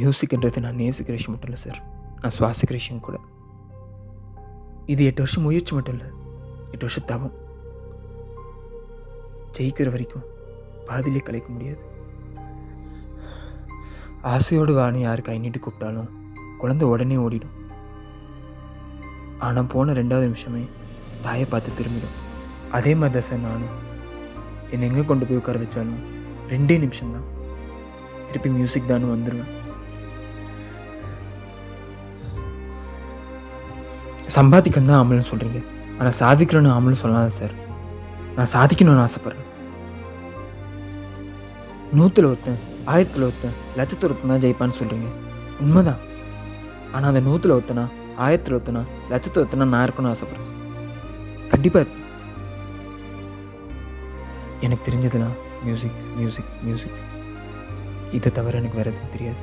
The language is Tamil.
மியூசிக்ன்றது நான் நேசிக்கிற விஷயம் மட்டும் இல்லை சார், நான் சுவாசிக்கிற விஷயம் கூட. இது 8 வருஷம் முயற்சி மட்டும் இல்லை, 8 வருஷம் தவம். ஜெயிக்கிற வரைக்கும் பாதியிலே கலைக்க முடியாது. ஆசையோடு வான்னு யார் கை நீட்டி கூப்பிட்டாலும் குழந்தை உடனே ஓடிடும். ஆனால் போன 2வது நிமிஷமே தாயை பார்த்து திரும்பிடும். அதே மாதிரி தான் சார் நானும். என்னை எங்கே கொண்டு போய் உட்கார வச்சாலும் 2 நிமிஷம்தான், திருப்பி மியூசிக் தானு வந்துடுவேன். சம்பாதிக்கணும் தான் ஆமல்னு சொல்கிறீங்க, ஆனால் சாதிக்கணும்னு ஆமல்னு சொல்லலாம் சார். நான் சாதிக்கணும்னு ஆசைப்பட்றேன். 100ல் ஒருத்தன், 1000ல் ஒருத்தன், 1,00,000ல் ஒருத்தன் தான் ஜெயிப்பான்னு சொல்கிறீங்க, உண்மைதான். ஆனால் அந்த 100ல் ஒருத்தனா, 1000ல் ஒருத்தனா, 1,00,000ல் ஒருத்தனா நான் இருக்கணும்னு ஆசைப்பட்றேன் சார். கண்டிப்பாக இருப்பேன். எனக்கு தெரிஞ்சதுலாம் மியூசிக் மியூசிக் மியூசிக், இதை தவிர எனக்கு வேறு எதுவும் தெரியாது.